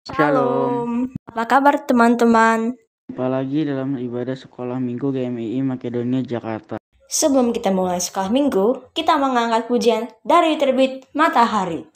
Shalom. Apa kabar teman-teman? Apalagi dalam ibadah sekolah minggu GMII Makedonia Jakarta. Sebelum kita mulai sekolah minggu, kita mengangkat pujian dari terbit matahari.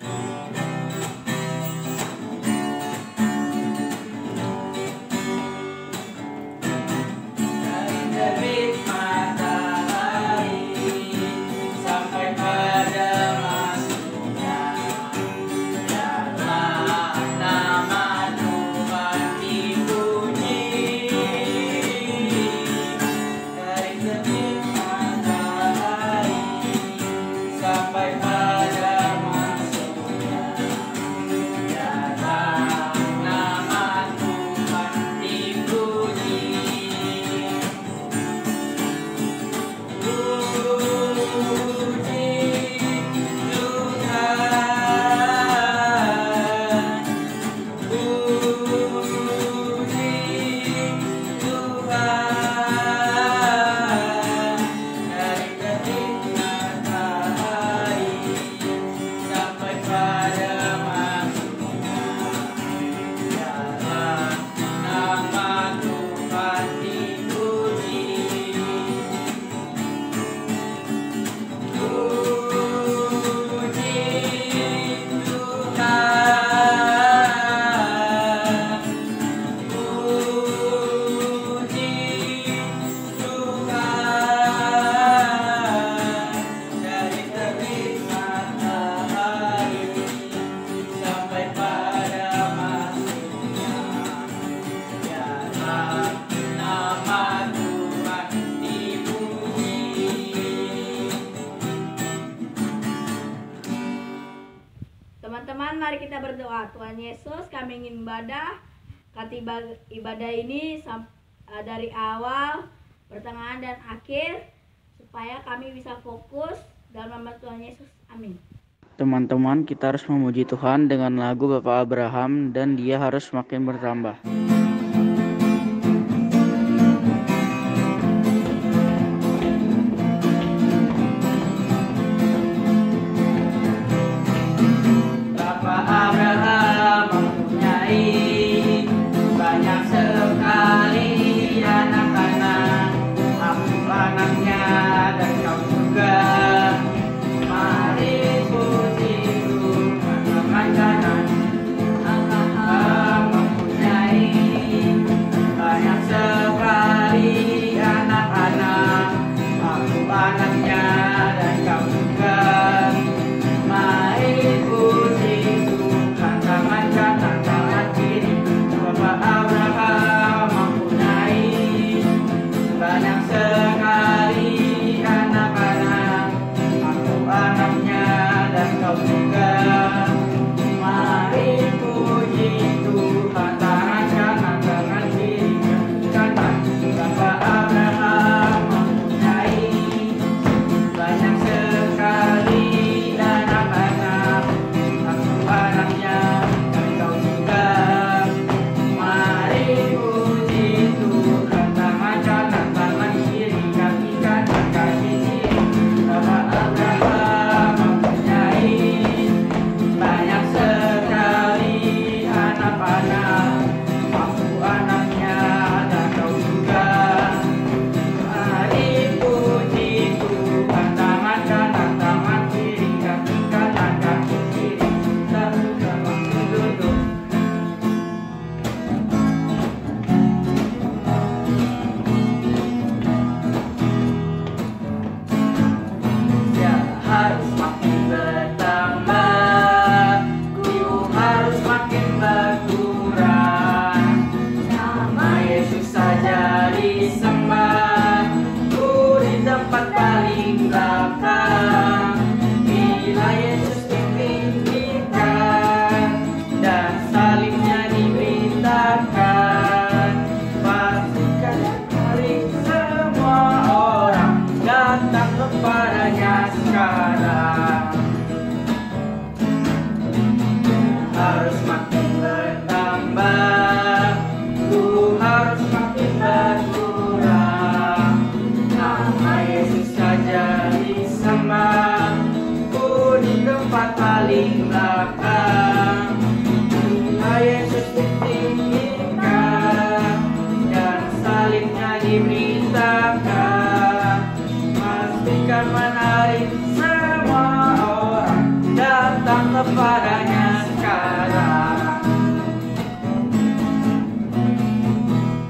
Teman-teman, mari kita berdoa. Tuhan Yesus, kami ingin ibadah ini dari awal, pertengahan, dan akhir, supaya kami bisa fokus dalam nama Tuhan Yesus. Amin. Teman-teman, kita harus memuji Tuhan dengan lagu Bapak Abraham dan dia harus makin bertambah. Tempat paling belakang, Yesus ditinggikan dan salibnya diberitakan. Pastikan menarik semua orang datang kepadanya sekarang.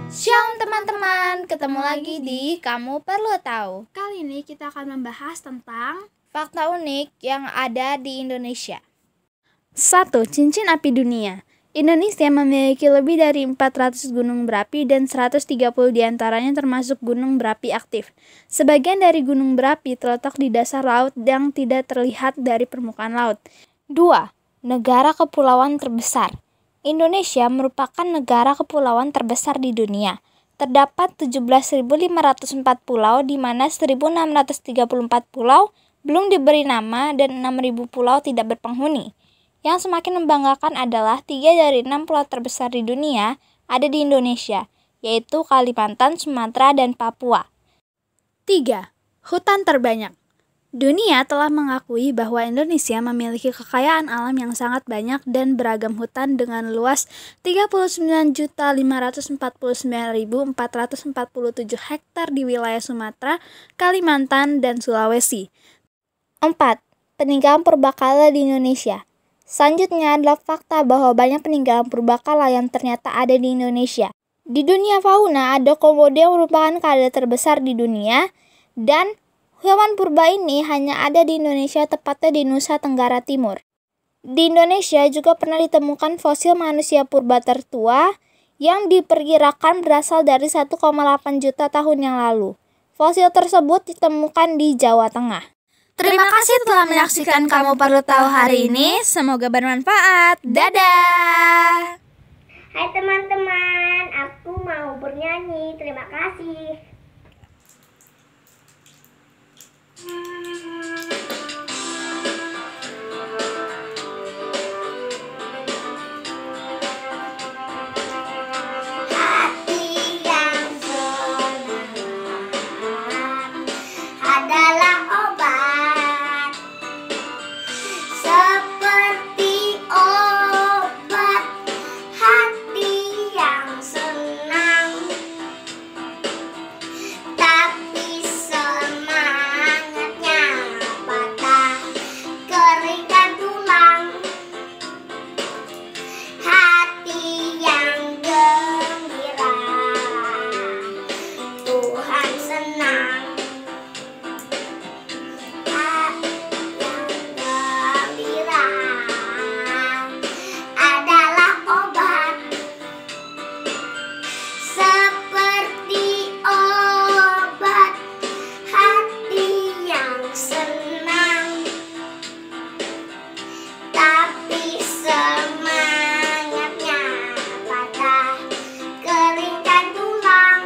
Shalom teman-teman, ketemu lagi di Kamu Perlu Tahu. Kali ini kita akan membahas tentang Fakta unik yang ada di Indonesia. 1. Cincin api dunia. Indonesia memiliki lebih dari 400 gunung berapi dan 130 diantaranya termasuk gunung berapi aktif. Sebagian dari gunung berapi terletak di dasar laut yang tidak terlihat dari permukaan laut. 2. Negara kepulauan terbesar. Indonesia merupakan negara kepulauan terbesar di dunia. Terdapat 17.504 pulau di mana 1.634 pulau belum diberi nama dan 6.000 pulau tidak berpenghuni. Yang semakin membanggakan adalah 3 dari 6 pulau terbesar di dunia ada di Indonesia, yaitu Kalimantan, Sumatera, dan Papua. 3. Hutan terbanyak. Dunia telah mengakui bahwa Indonesia memiliki kekayaan alam yang sangat banyak dan beragam hutan dengan luas 39.549.447 hektar di wilayah Sumatera, Kalimantan, dan Sulawesi. 4. Peninggalan purbakala di Indonesia. Selanjutnya adalah fakta bahwa banyak peninggalan purbakala yang ternyata ada di Indonesia. Di dunia fauna ada komodo yang merupakan keadaan terbesar di dunia, dan hewan purba ini hanya ada di Indonesia, tepatnya di Nusa Tenggara Timur. Di Indonesia juga pernah ditemukan fosil manusia purba tertua yang diperkirakan berasal dari 1,8 juta tahun yang lalu. Fosil tersebut ditemukan di Jawa Tengah. Terima kasih telah menyaksikan Kamu Perlu Tahu hari ini. Semoga bermanfaat. Dadah! Hai teman-teman, aku mau bernyanyi. Terima kasih. Hati yang semangat adalah obat, seperti obat. Hati yang senang, tapi semangatnya patah, keringkan tulang. Hati yang gembira, Tuhan senang. Hati yang gembira adalah obat, seperti obat. Hati yang senang, tapi semangatnya patah, keringkan tulang.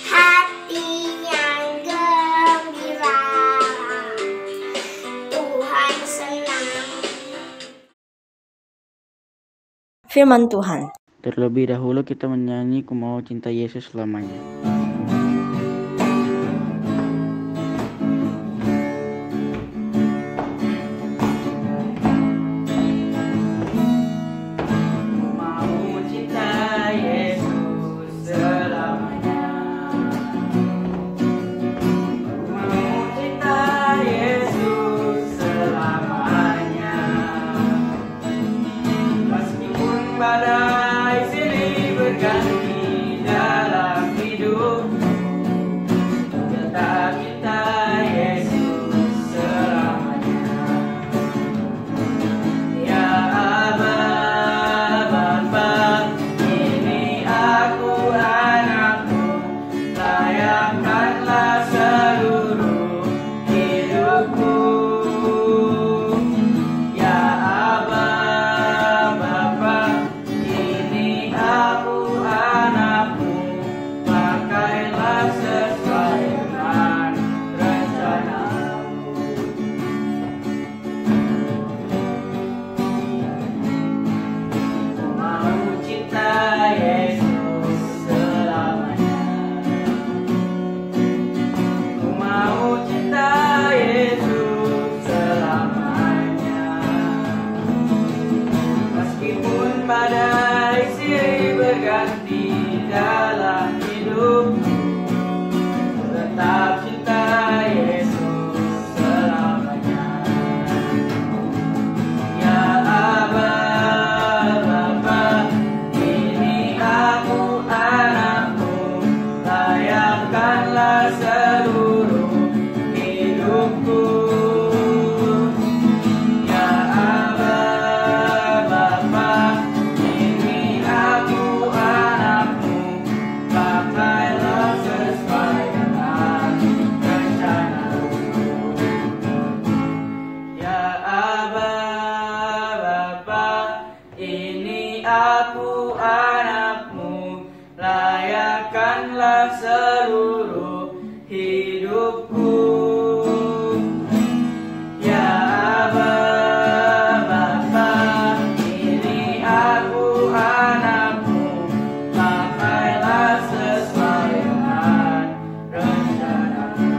Hati yang gembira, Tuhan senang. Firman Tuhan. Terlebih dahulu kita menyanyi Ku Mau Cinta Yesus Selamanya. Mau cinta Yesus selamanya. Mau cinta Yesus selamanya. Meskipun badai silih berganti dalam hidup, tetap cinta Yesus selamanya. Ya Aba, Bapa, ini aku anakmu, layakkanlah seluruh hidupku. Ya Aba, Bapa, ini badai silih berganti dalam hidup, tetap cinta Yesus selamanya. Ya Aba, Bapa, ini aku anakmu, layakkanlah seluruh hidupku. Ya Aba, Bapa, ini aku anakmu, pakailah sesuai dengan rencanamu. Ya Aba, Bapa, ini aku anakmu, layakkanlah seluruh hidupku. Ya Aba, Bapa, ini aku anakmu, pakailah sesuai dengan rencanamu.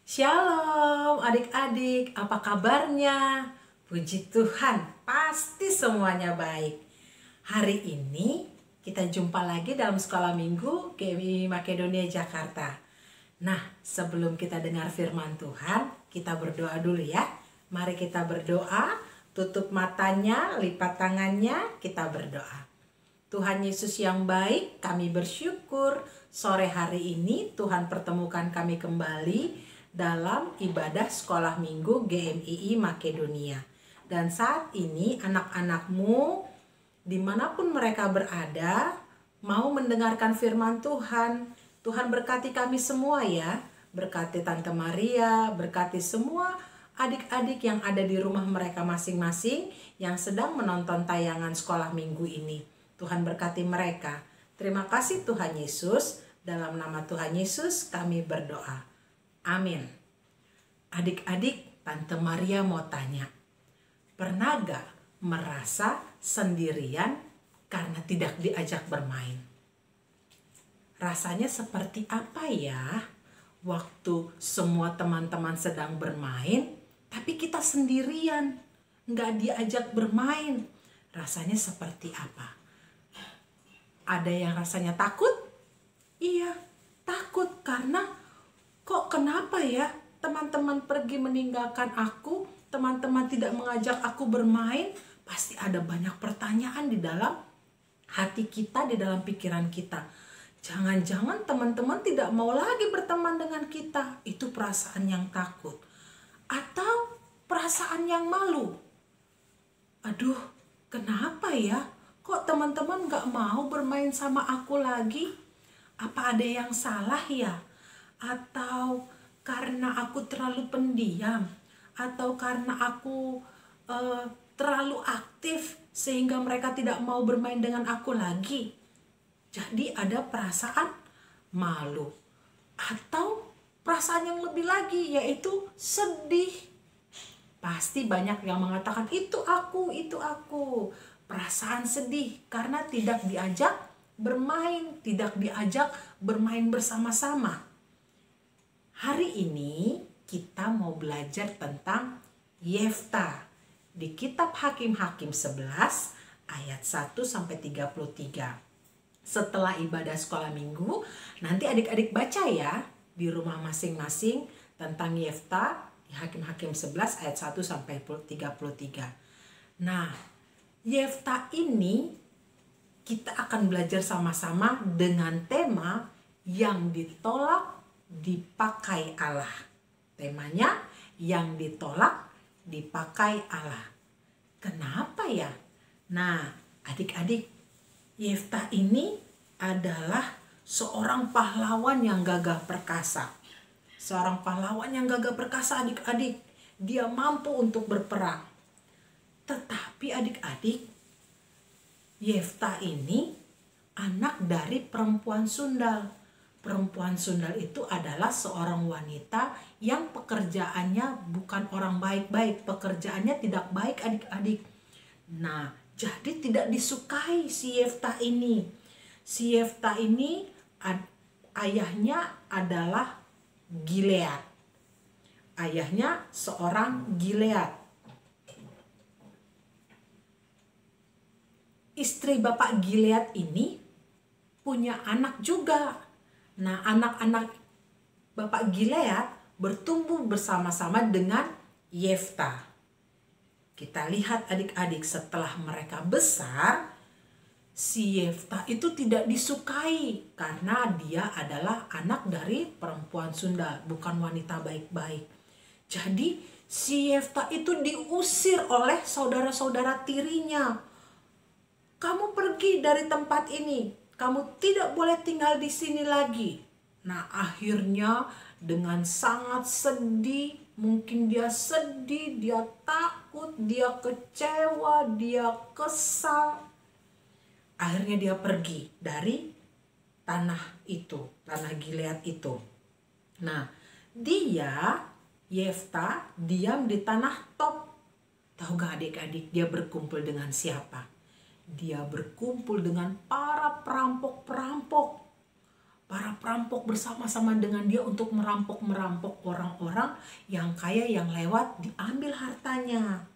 Shalom adik-adik, apa kabarnya? Puji Tuhan, pasti semuanya baik. Hari ini kita jumpa lagi dalam sekolah minggu GMI Makedonia Jakarta. Nah, sebelum kita dengar firman Tuhan, kita berdoa dulu ya. Mari kita berdoa, tutup matanya, lipat tangannya, kita berdoa. Tuhan Yesus yang baik, kami bersyukur sore hari ini Tuhan pertemukan kami kembali dalam ibadah sekolah minggu GMII Makedonia. Dan saat ini anak-anakmu dimanapun mereka berada mau mendengarkan firman Tuhan. Tuhan berkati kami semua ya. Berkati Tante Maria, berkati semua adik-adik yang ada di rumah mereka masing-masing yang sedang menonton tayangan sekolah minggu ini. Tuhan berkati mereka. Terima kasih Tuhan Yesus. Dalam nama Tuhan Yesus kami berdoa. Amin. Adik-adik, Tante Maria mau tanya. Pernah gak merasa sendirian karena tidak diajak bermain? Rasanya seperti apa ya waktu semua teman-teman sedang bermain tapi kita sendirian, gak diajak bermain? Rasanya seperti apa? Ada yang rasanya takut? Iya, takut karena kok kenapa ya teman-teman pergi meninggalkan aku, teman-teman tidak mengajak aku bermain. Pasti ada banyak pertanyaan di dalam hati kita, di dalam pikiran kita. Jangan-jangan teman-teman tidak mau lagi berteman dengan kita. Itu perasaan yang takut. Atau perasaan yang malu. Aduh, kenapa ya? Kok teman-teman gak mau bermain sama aku lagi? Apa ada yang salah ya? Atau karena aku terlalu pendiam, atau karena aku terlalu aktif sehingga mereka tidak mau bermain dengan aku lagi. Jadi ada perasaan malu. Atau perasaan yang lebih lagi yaitu sedih. Pasti banyak yang mengatakan itu aku. Perasaan sedih karena tidak diajak bermain, tidak diajak bermain bersama-sama. Hari ini kita mau belajar tentang Yefta di kitab Hakim-Hakim 11 ayat 1-33. Setelah ibadah sekolah minggu, nanti adik-adik baca ya di rumah masing-masing tentang Yefta di Hakim-Hakim 11 ayat 1-33. Nah, Yefta ini kita akan belajar sama-sama dengan tema yang ditolak dipakai Allah. Temanya yang ditolak dipakai Allah. Kenapa ya? Nah, adik-adik, Yefta ini adalah seorang pahlawan yang gagah perkasa. Seorang pahlawan yang gagah perkasa adik-adik. Dia mampu untuk berperang. Tetapi adik-adik, Yefta ini anak dari perempuan sundal. Perempuan sundal itu adalah seorang wanita yang pekerjaannya bukan orang baik-baik. Pekerjaannya tidak baik adik-adik. Nah, jadi tidak disukai si Yefta ini. Si Yefta ini ayahnya adalah Gilead. Ayahnya seorang Gilead. istri Bapak Gilead ini punya anak juga. Nah, anak-anak Bapak Gilead bertumbuh bersama-sama dengan Yefta. Kita lihat adik-adik, setelah mereka besar, si Yefta itu tidak disukai karena dia adalah anak dari perempuan Sunda, bukan wanita baik-baik. Jadi si Yefta itu diusir oleh saudara-saudara tirinya. Kamu pergi dari tempat ini, kamu tidak boleh tinggal di sini lagi. Nah, akhirnya dengan sangat sedih, mungkin dia sedih, dia takut, dia kecewa, dia kesal. Akhirnya dia pergi dari tanah itu, tanah Gilead itu. Nah, Yefta diam di tanah Tob. Tahu gak adik-adik, dia berkumpul dengan siapa? Dia berkumpul dengan para perampok-perampok. Para perampok bersama-sama dengan dia untuk merampok orang-orang yang kaya, yang lewat, diambil hartanya.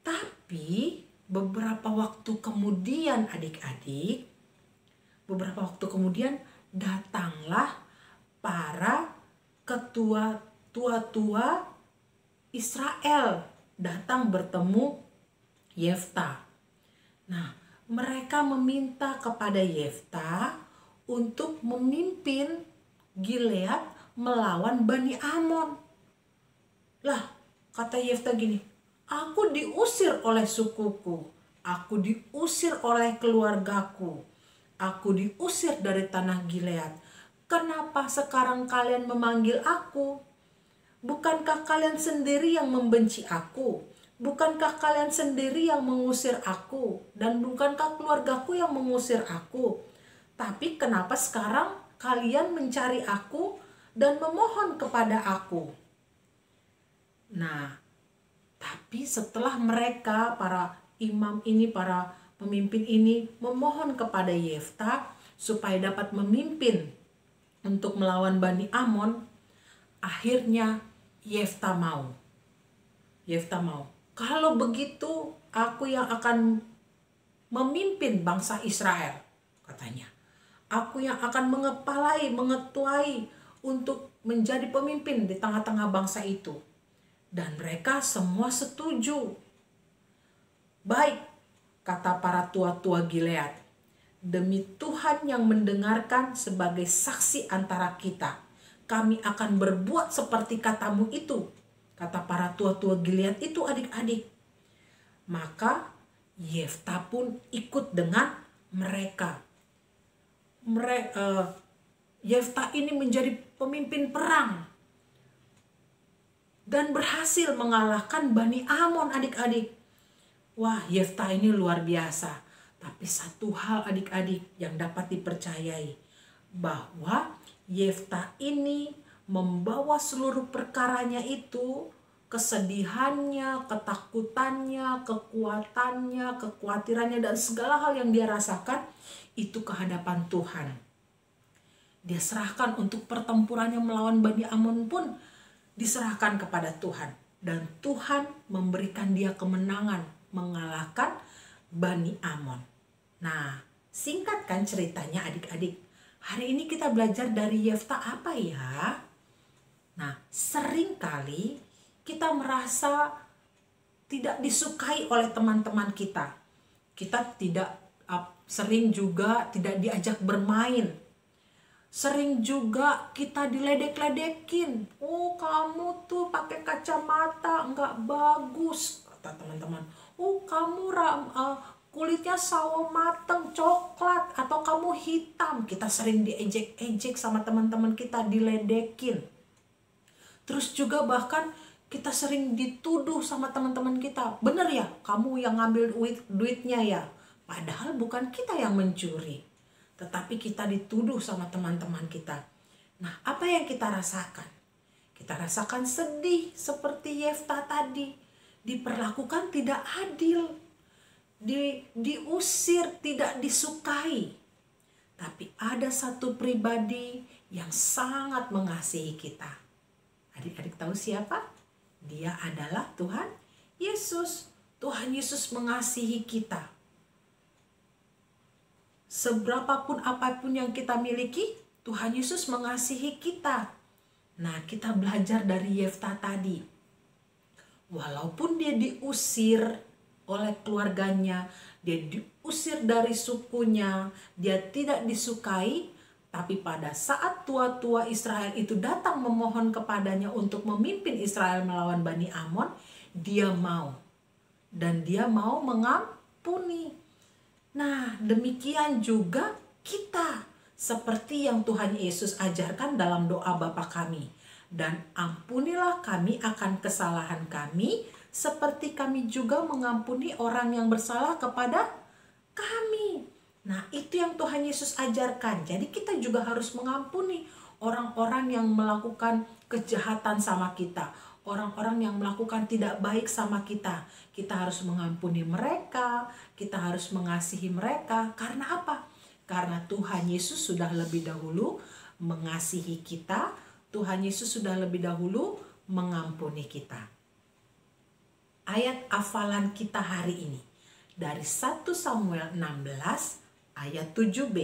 Tapi beberapa waktu kemudian adik-adik, datanglah para tua-tua Israel datang bertemu Yefta. Nah, mereka meminta kepada Yefta untuk memimpin Gilead melawan Bani Amon. Lah, kata Yefta gini, aku diusir oleh sukuku, aku diusir oleh keluargaku, aku diusir dari tanah Gilead. Kenapa sekarang kalian memanggil aku? Bukankah kalian sendiri yang membenci aku? Bukankah kalian sendiri yang mengusir aku? Dan bukankah keluargaku yang mengusir aku? Tapi kenapa sekarang kalian mencari aku dan memohon kepada aku? Nah, tapi setelah mereka, para imam ini, para pemimpin ini memohon kepada Yefta supaya dapat memimpin untuk melawan Bani Amon, akhirnya Yefta mau. Kalau begitu, aku yang akan memimpin bangsa Israel, katanya. Aku yang akan mengetuai untuk menjadi pemimpin di tengah-tengah bangsa itu. Dan mereka semua setuju. Baik, kata para tua-tua Gilead, demi Tuhan yang mendengarkan sebagai saksi antara kita, kami akan berbuat seperti katamu itu, kata para tua-tua Gilead itu adik-adik. Maka Yefta pun ikut dengan mereka. Yefta ini menjadi pemimpin perang dan berhasil mengalahkan Bani Amon adik-adik. Wah, Yefta ini luar biasa. Tapi satu hal adik-adik yang dapat dipercayai, bahwa Yefta ini membawa seluruh perkaranya itu, kesedihannya, ketakutannya, kekuatannya, kekhawatirannya, dan segala hal yang dia rasakan itu ke hadapan Tuhan. Dia serahkan untuk pertempurannya melawan Bani Amon pun diserahkan kepada Tuhan. Dan Tuhan memberikan dia kemenangan mengalahkan Bani Amon. Nah, singkatkan ceritanya adik-adik. Hari ini kita belajar dari Yefta apa ya? Nah, seringkali kita merasa tidak disukai oleh teman-teman kita. Kita sering juga tidak diajak bermain. Sering juga kita diledek-ledekin. Oh, kamu tuh pakai kacamata nggak bagus, kata teman-teman. Oh, kamu kulitnya sawo mateng, coklat, atau kamu hitam. Kita sering diejek-ejek sama teman-teman kita, diledekin. Terus juga bahkan kita sering dituduh sama teman-teman kita. Bener ya, kamu yang ngambil duitnya ya. Padahal bukan kita yang mencuri, tetapi kita dituduh sama teman-teman kita. Nah, apa yang kita rasakan? Kita rasakan sedih seperti Yefta tadi. Diperlakukan tidak adil. Diusir, tidak disukai. Tapi ada satu pribadi yang sangat mengasihi kita. Adik-adik tahu siapa? Dia adalah Tuhan Yesus. Tuhan Yesus mengasihi kita. Seberapapun apapun yang kita miliki, Tuhan Yesus mengasihi kita. Nah, kita belajar dari Yefta tadi. Walaupun dia diusir oleh keluarganya, dia diusir dari sukunya, dia tidak disukai, tapi pada saat tua-tua Israel itu datang memohon kepadanya untuk memimpin Israel melawan Bani Amon, dia mau. Dan dia mau mengampuni. Nah, demikian juga kita. Seperti yang Tuhan Yesus ajarkan dalam doa Bapa kami. Dan ampunilah kami akan kesalahan kami, seperti kami juga mengampuni orang yang bersalah kepada kami. Nah, itu yang Tuhan Yesus ajarkan. Jadi kita juga harus mengampuni orang-orang yang melakukan kejahatan sama kita. Orang-orang yang melakukan tidak baik sama kita. Kita harus mengampuni mereka, kita harus mengasihi mereka. Karena apa? Karena Tuhan Yesus sudah lebih dahulu mengasihi kita. Tuhan Yesus sudah lebih dahulu mengampuni kita. Ayat hafalan kita hari ini dari 1 Samuel 16 ayat 7b.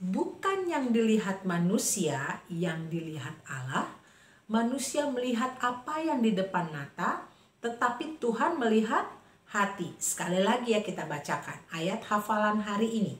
Bukan yang dilihat manusia, yang dilihat Allah. Manusia melihat apa yang di depan mata, tetapi Tuhan melihat hati. Sekali lagi ya kita bacakan ayat hafalan hari ini.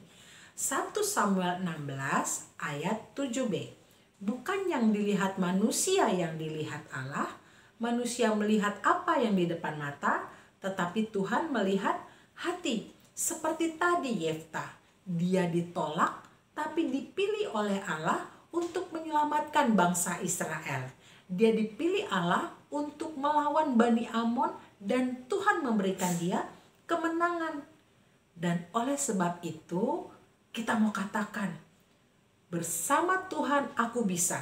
1 Samuel 16 ayat 7b. Bukan yang dilihat manusia, yang dilihat Allah. Manusia melihat apa yang di depan mata, tetapi Tuhan melihat hati. Seperti tadi Yefta, dia ditolak tapi dipilih oleh Allah untuk menyelamatkan bangsa Israel. Dia dipilih Allah untuk melawan Bani Amon dan Tuhan memberikan dia kemenangan. Dan oleh sebab itu kita mau katakan, bersama Tuhan aku bisa.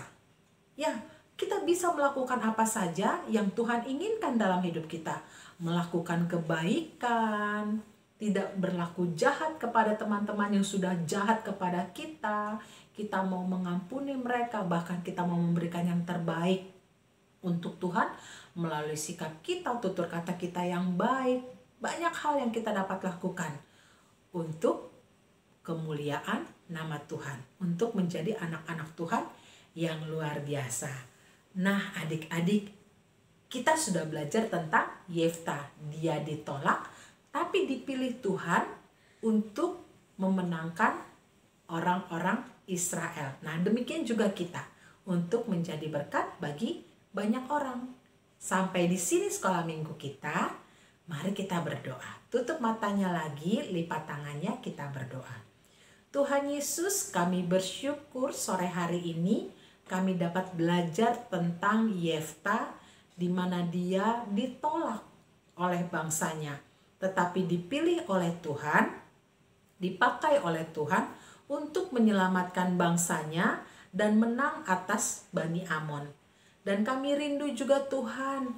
Ya, kita bisa melakukan apa saja yang Tuhan inginkan dalam hidup kita. Melakukan kebaikan, tidak berlaku jahat kepada teman-teman yang sudah jahat kepada kita. Kita mau mengampuni mereka, bahkan kita mau memberikan yang terbaik untuk Tuhan melalui sikap kita, tutur kata kita yang baik. Banyak hal yang kita dapat lakukan untuk kemuliaan nama Tuhan, untuk menjadi anak-anak Tuhan yang luar biasa. Nah, adik-adik, kita sudah belajar tentang Yefta. Dia ditolak, tapi dipilih Tuhan untuk memenangkan orang-orang Israel. Nah, demikian juga kita, untuk menjadi berkat bagi banyak orang. Sampai di sini sekolah minggu kita. Mari kita berdoa. Tutup matanya lagi, lipat tangannya, kita berdoa. Tuhan Yesus, kami bersyukur sore hari ini kami dapat belajar tentang Yefta, di mana dia ditolak oleh bangsanya, tetapi dipilih oleh Tuhan, dipakai oleh Tuhan untuk menyelamatkan bangsanya dan menang atas Bani Amon. Dan kami rindu juga Tuhan,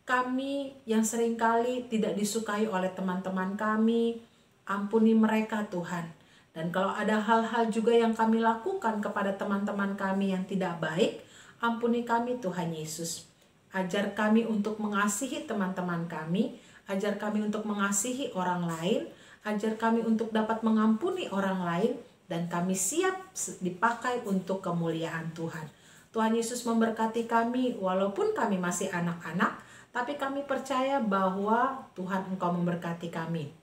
kami yang seringkali tidak disukai oleh teman-teman kami, ampuni mereka Tuhan. Dan kalau ada hal-hal juga yang kami lakukan kepada teman-teman kami yang tidak baik, ampuni kami Tuhan Yesus. Ajar kami untuk mengasihi teman-teman kami, ajar kami untuk mengasihi orang lain, ajar kami untuk dapat mengampuni orang lain, dan kami siap dipakai untuk kemuliaan Tuhan. Tuhan Yesus memberkati kami walaupun kami masih anak-anak, tapi kami percaya bahwa Tuhan Engkau memberkati kami.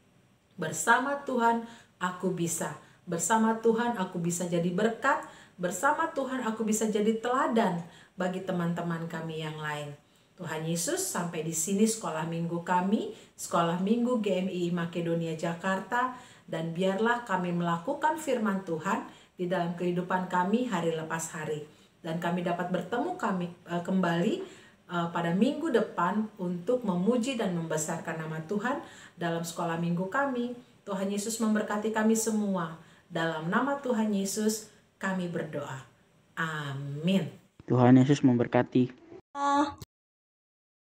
Bersama Tuhan aku bisa. Bersama Tuhan aku bisa jadi berkat. Bersama Tuhan aku bisa jadi teladan bagi teman-teman kami yang lain. Tuhan Yesus, sampai di sini sekolah minggu kami, sekolah minggu GMI Makedonia Jakarta, dan biarlah kami melakukan firman Tuhan di dalam kehidupan kami hari lepas hari. Dan kami dapat bertemu kembali pada minggu depan untuk memuji dan membesarkan nama Tuhan dalam sekolah minggu kami. Tuhan Yesus memberkati kami semua. Dalam nama Tuhan Yesus kami berdoa. Amin. Tuhan Yesus memberkati.